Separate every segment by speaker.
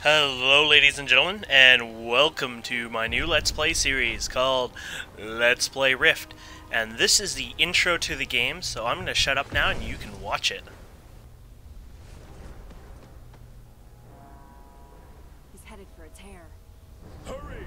Speaker 1: Hello ladies and gentlemen, and welcome to my new Let's Play series called Let's Play Rift. And this is the intro to the game, so I'm going to shut up now and you can watch it.
Speaker 2: He's headed for a tear.
Speaker 3: Hurry!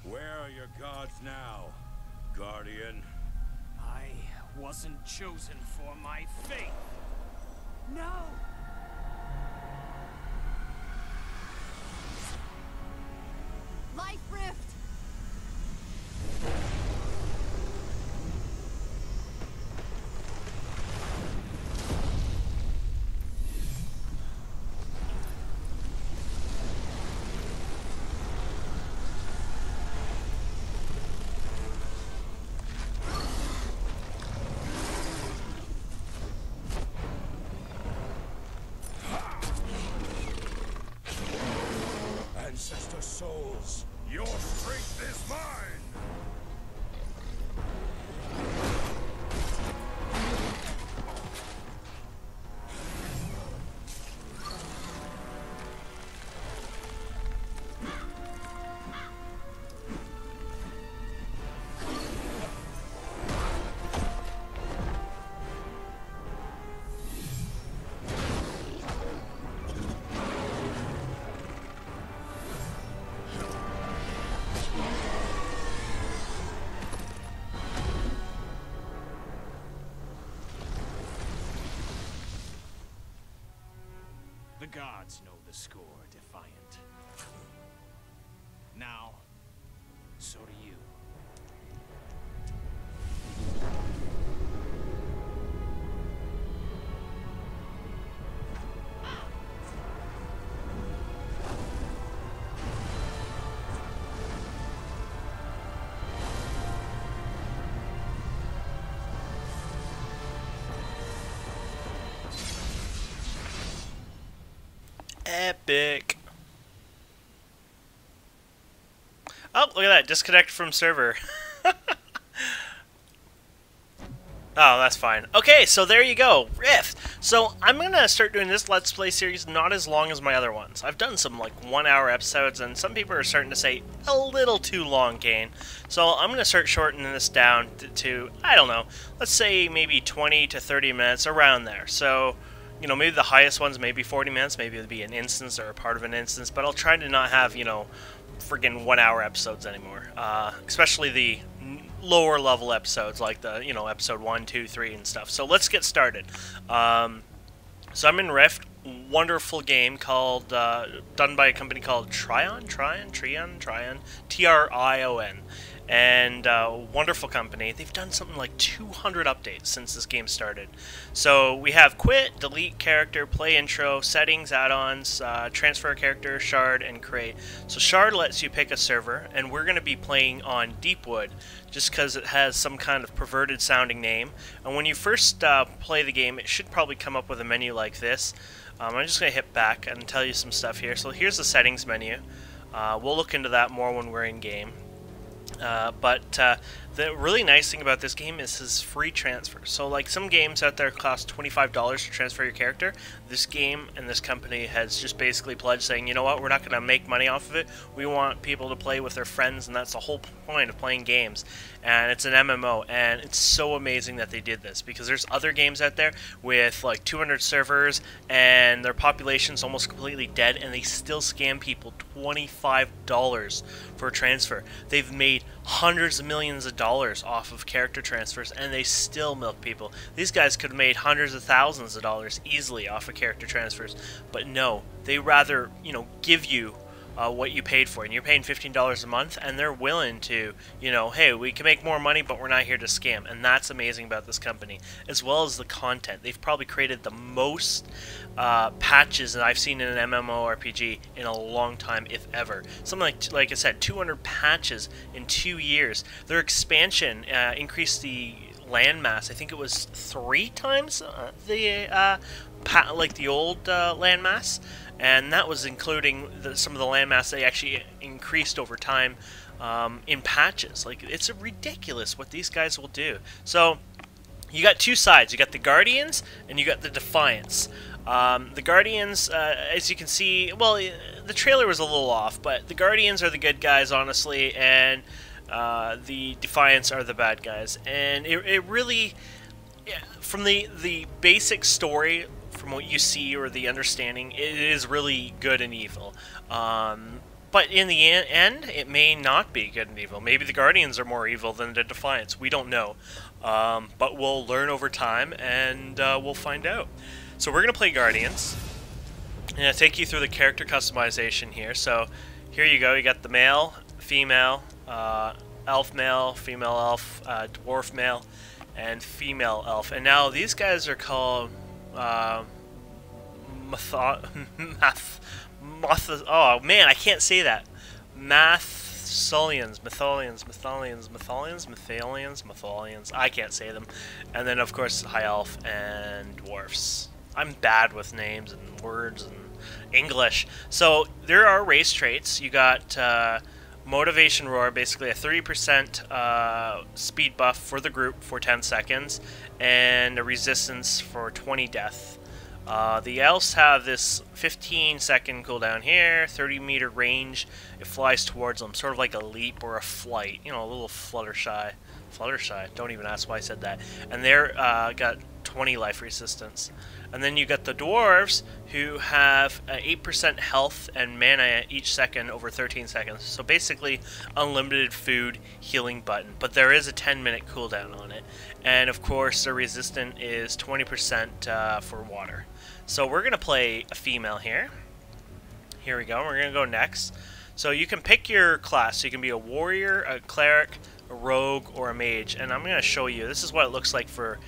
Speaker 3: Where are your gods now, Guardian?
Speaker 4: I wasn't chosen for my fate.
Speaker 2: No! Life Rift!
Speaker 3: Ancestor souls, your strength is mine!
Speaker 4: The gods know the score, Defiant. Now, so do you.
Speaker 1: Epic. Oh, look at that. Disconnect from server. Oh, that's fine. Okay, so there you go. Rift. So I'm going to start doing this Let's Play series not as long as my other ones. I've done some like 1 hour episodes, and some people are starting to say a little too long, Kane. So I'm going to start shortening this down to, I don't know, let's say maybe 20 to 30 minutes, around there. So, you know, maybe the highest ones, maybe 40 minutes, maybe it'll be an instance or a part of an instance, but I'll try to not have, you know, friggin' 1 hour episodes anymore. Especially the lower level episodes, like the, you know, episode 1, 2, 3 and stuff. So let's get started. So I'm in Rift, wonderful game called, done by a company called Trion, T-R-I-O-N. And wonderful company. They've done something like 200 updates since this game started. So we have quit, delete character, play intro, settings, add-ons, transfer character, shard, and create. So shard lets you pick a server, and we're going to be playing on Deepwood just because it has some kind of perverted sounding name. And when you first play the game, it should probably come up with a menu like this. I'm just going to hit back and tell you some stuff here. So here's the settings menu. We'll look into that more when we're in game. The really nice thing about this game is his free transfer. So like some games out there cost $25 to transfer your character. This game and this company has just basically pledged saying, you know what, we're not going to make money off of it. We want people to play with their friends, and that's the whole point of playing games. And it's an MMO, and it's so amazing that they did this, because there's other games out there with like 200 servers and their population's almost completely dead, and they still scam people $25 for a transfer. They've made hundreds of millions of dollars off of character transfers, and they still milk people. These guys could have made hundreds of thousands of dollars easily off of character transfers, but no, they rather, you know, give you what you paid for, and you're paying $15 a month, and they're willing to, you know, hey, we can make more money, but we're not here to scam, and that's amazing about this company, as well as the content. They've probably created the most patches that I've seen in an MMORPG in a long time, if ever. Something like I said, 200 patches in 2 years. Their expansion increased the landmass. I think it was 3 times the old landmass. And that was including some of the landmass they actually increased over time in patches. Like, it's ridiculous what these guys will do. So, you got 2 sides. You got the Guardians, and you got the Defiance. The Guardians, as you can see, well, the trailer was a little off, but the Guardians are the good guys, honestly, and the Defiance are the bad guys. And it really, from the basic story, from what you see or the understanding, it is really good and evil. But in the end, it may not be good and evil. Maybe the Guardians are more evil than the Defiance. We don't know. But we'll learn over time, and we'll find out. So we're going to play Guardians. I'm going to take you through the character customization here. So here you go. You got the male, female, elf male, female elf, dwarf male, and female elf. And now these guys are called... oh man, I can't say that. Matholians. I can't say them. And then of course high elf and dwarfs. I'm bad with names and words and English. So there are race traits. You got Motivation Roar, basically a 30% speed buff for the group for 10 seconds, and a resistance for 20 death. The Elves have this 15-second cooldown here, 30-meter range. It flies towards them, sort of like a leap or a flight. You know, a little Fluttershy. Fluttershy, don't even ask why I said that. And they're got 20 life resistance. And then you got the Dwarves, who have 8% health and mana each second over 13 seconds. So basically, unlimited food healing button. But there is a 10-minute cooldown on it. And of course, the resistant is 20% for water. So we're going to play a female here. Here we go. We're going to go next. So you can pick your class. So you can be a warrior, a cleric, a rogue, or a mage. And I'm going to show you. This is what it looks like for...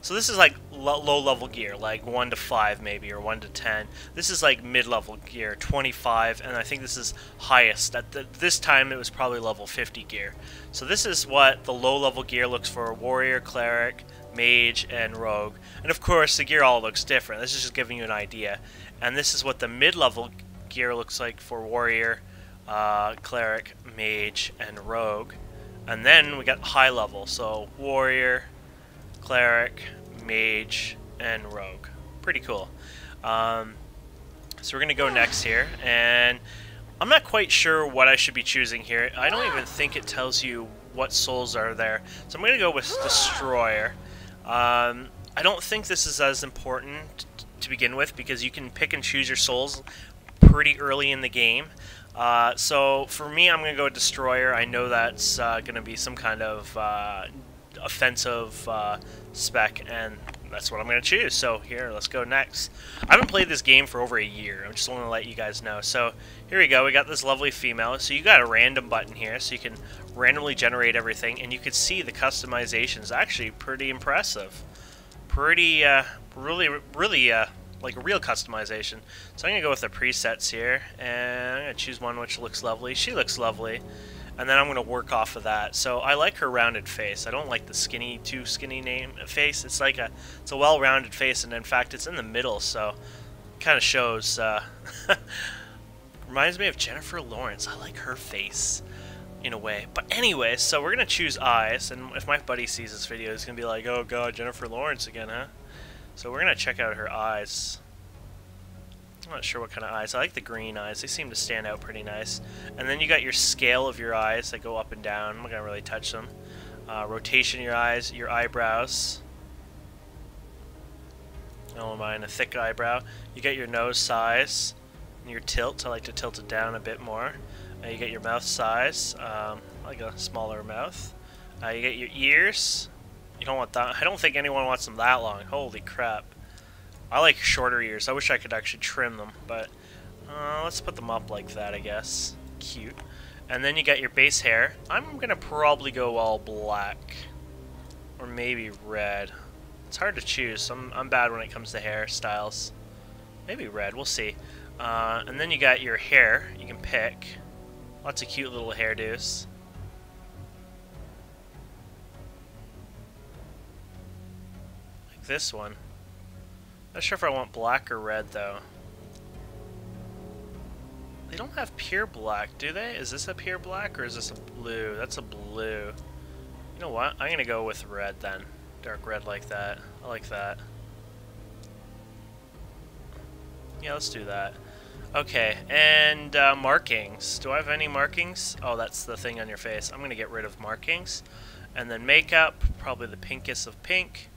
Speaker 1: so this is like low-level gear, like 1 to 5 maybe, or 1 to 10. This is like mid-level gear, 25, and I think this is highest. At this time, it was probably level 50 gear. So this is what the low-level gear looks for: warrior, cleric, mage, and rogue. And of course, the gear all looks different. This is just giving you an idea. And this is what the mid-level gear looks like for warrior, cleric, mage, and rogue. And then we got high level, so warrior, cleric, mage, and rogue. Pretty cool. So we're going to go next here, and I'm not quite sure what I should be choosing here. I don't even think it tells you what souls are there. So I'm going to go with Destroyer. I don't think this is as important to begin with, because you can pick and choose your souls pretty early in the game. So for me, I'm going to go with Destroyer. I know that's going to be some kind of offensive spec, and that's what I'm going to choose. So here, let's go next. I haven't played this game for over a year. I just want to let you guys know. So here we go. We got this lovely female. So you got a random button here, so you can randomly generate everything, and you can see the customization is actually pretty impressive. Pretty, really, like a real customization. So I'm going to go with the presets here, and I'm going to choose one which looks lovely. She looks lovely. And then I'm going to work off of that. So I like her rounded face. I don't like the too skinny face. It's like it's a well-rounded face, and in fact, it's in the middle. So kind of shows. Reminds me of Jennifer Lawrence. I like her face in a way. But anyway, so we're going to choose eyes. And if my buddy sees this video, he's going to be like, "Oh God, Jennifer Lawrence again, huh?" So we're going to check out her eyes. I'm not sure what kind of eyes. I like the green eyes. They seem to stand out pretty nice. And then you got your scale of your eyes that go up and down. I'm not going to really touch them. Rotation of your eyes, your eyebrows. I don't mind a thick eyebrow. You get your nose size and your tilt. I like to tilt it down a bit more. You get your mouth size, like a smaller mouth. You get your ears. You don't want that. I don't think anyone wants them that long. Holy crap. I like shorter ears. I wish I could actually trim them, but Let's put them up like that, I guess. Cute. And then you got your base hair. I'm gonna probably go all black. Or maybe red. It's hard to choose. I'm bad when it comes to hairstyles. Maybe red, we'll see. And then you got your hair, you can pick. Lots of cute little hairdos. Like this one. Not sure if I want black or red though. They don't have pure black, do they? Is this a pure black or is this a blue? That's a blue. You know what? I'm gonna go with red then. Dark red like that. I like that. Yeah, let's do that. Okay, and markings. Do I have any markings? Oh, that's the thing on your face. I'm gonna get rid of markings. And then makeup, probably the pinkest of pink.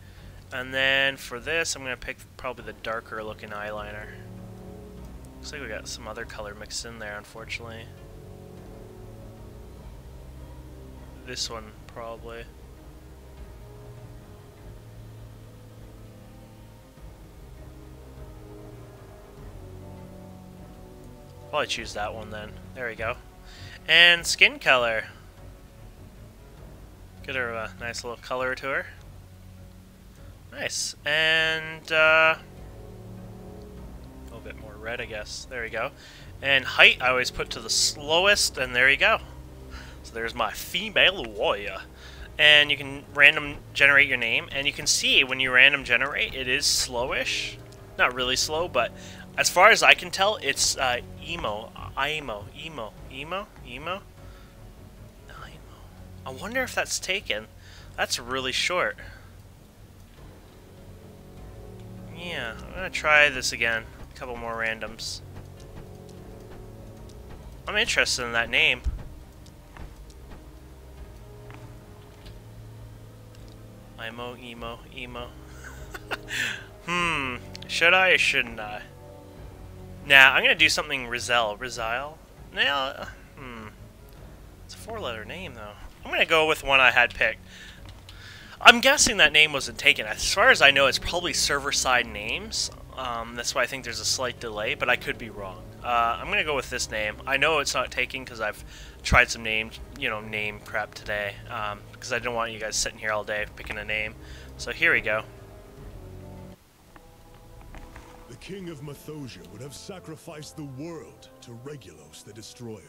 Speaker 1: And then for this, I'm gonna pick probably the darker looking eyeliner. Looks like we got some other color mixed in there, unfortunately. This one, probably. Probably choose that one then. There we go. And skin color. Get her a nice little color to her. Nice. And a little bit more red, I guess. There we go. And height, I always put to the slowest, and there you go. So there's my female warrior. And you can random generate your name, and you can see when you random generate, it is slowish. Not really slow, but as far as I can tell, it's emo. I wonder if that's taken. That's really short. Yeah, I'm gonna try this again. A couple more randoms. I'm interested in that name. Emo. Should I or shouldn't I? Nah, I'm gonna do something Rissel. Nah, it's a 4-letter name though. I'm gonna go with one I had picked. I'm guessing that name wasn't taken. As far as I know, it's probably server-side names. That's why I think there's a slight delay, but I could be wrong. I'm gonna go with this name. I know it's not taken because I've tried some name prep today. Because I didn't want you guys sitting here all day picking a name. So here we go.
Speaker 3: The king of Mythosia would have sacrificed the world to Regulus the Destroyer.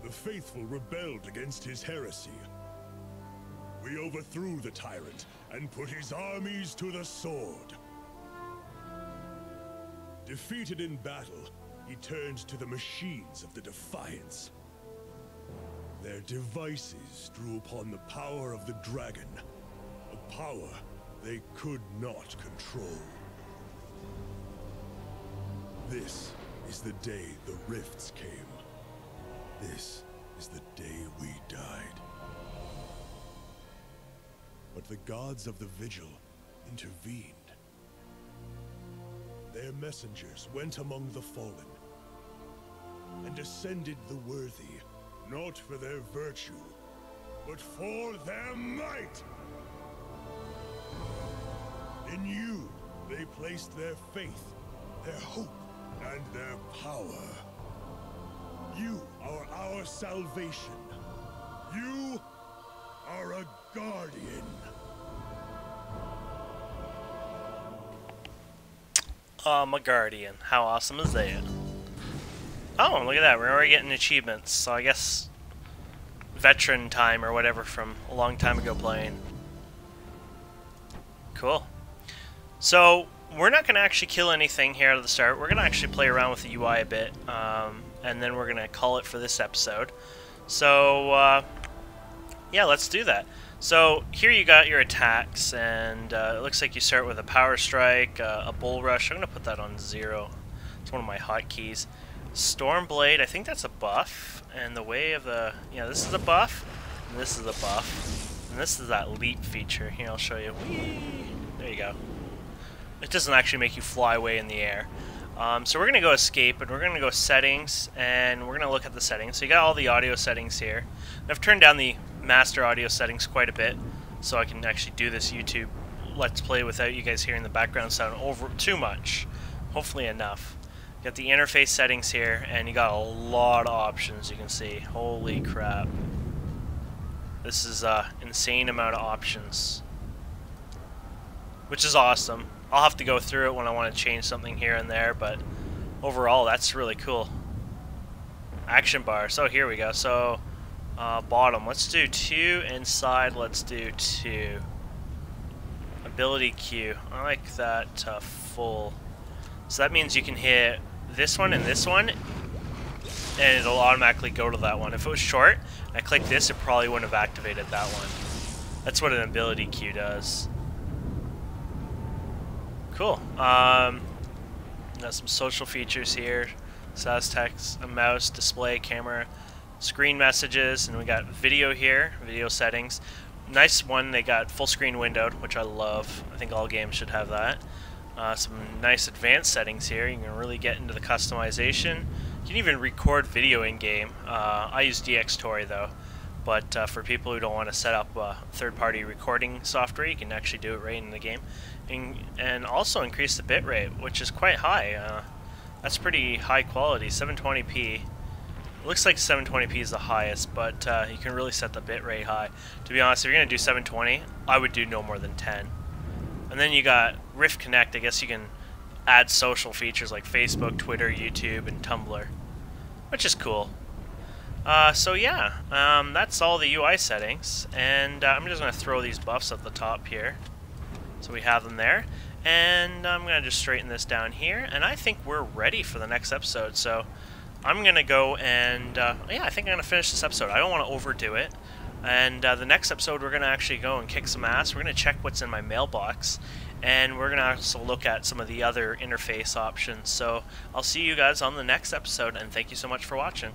Speaker 3: The faithful rebelled against his heresy. We overthrew the tyrant and put his armies to the sword. Defeated in battle, he turned to the machines of the Defiance. Their devices drew upon the power of the dragon, a power they could not control. This is the day the rifts came. This is the day we died. But the gods of the Vigil intervened. Their messengers went among the fallen and ascended the worthy, not for their virtue, but for their might. In you, they placed their faith, their hope, and their power. You are our salvation. You are a guardian.
Speaker 1: I'm a guardian. How awesome is that? Oh, look at that. We're already getting achievements. So I guess veteran time or whatever from a long time ago playing. Cool. So we're not going to actually kill anything here at the start. We're going to actually play around with the UI a bit. And then we're going to call it for this episode. So, yeah, let's do that. So here you got your attacks, and it looks like you start with a power strike, a bull rush. I'm going to put that on 0. It's one of my hotkeys. Storm blade, I think that's a buff. And the way of the... Yeah, this is a buff, and this is a buff. And this is that leap feature. Here, I'll show you. Whee! There you go. It doesn't actually make you fly away in the air. So we're going to go escape, and we're going to go settings, and we're going to look at the settings. So you got all the audio settings here. And I've turned down the master audio settings quite a bit, so I can actually do this YouTube Let's Play without you guys hearing the background sound over too much. Hopefully enough. You got the interface settings here, and you got a lot of options, you can see. Holy crap. This is an insane amount of options. Which is awesome. I'll have to go through it when I want to change something here and there, but overall, that's really cool. Action bar. So here we go. So, bottom. Let's do 2. Inside, let's do 2. Ability queue. I like that full. So that means you can hit this one and this one, and it'll automatically go to that one. If it was short, I click this, it probably wouldn't have activated that one. That's what an ability queue does. Cool. Got some social features here. Status text, a mouse, display, camera, screen messages, and we got video here, video settings. Nice one, they got full screen windowed, which I love. I think all games should have that. Some nice advanced settings here. You can really get into the customization. You can even record video in-game. I use DxTory though, but for people who don't want to set up third-party recording software, you can actually do it right in the game. And also increase the bitrate, which is quite high. That's pretty high quality, 720p. It looks like 720p is the highest, but you can really set the bitrate high. To be honest, if you're going to do 720, I would do no more than 10. And then you got Rift Connect. I guess you can add social features like Facebook, Twitter, YouTube, and Tumblr, which is cool. So yeah, that's all the UI settings, and I'm just going to throw these buffs at the top here. So we have them there, and I'm going to just straighten this down here, and I think we're ready for the next episode. So I'm going to go and, yeah, I think I'm going to finish this episode. I don't want to overdo it. And the next episode, we're going to actually go and kick some ass. We're going to check what's in my mailbox, and we're going to also look at some of the other interface options. So I'll see you guys on the next episode, and thank you so much for watching.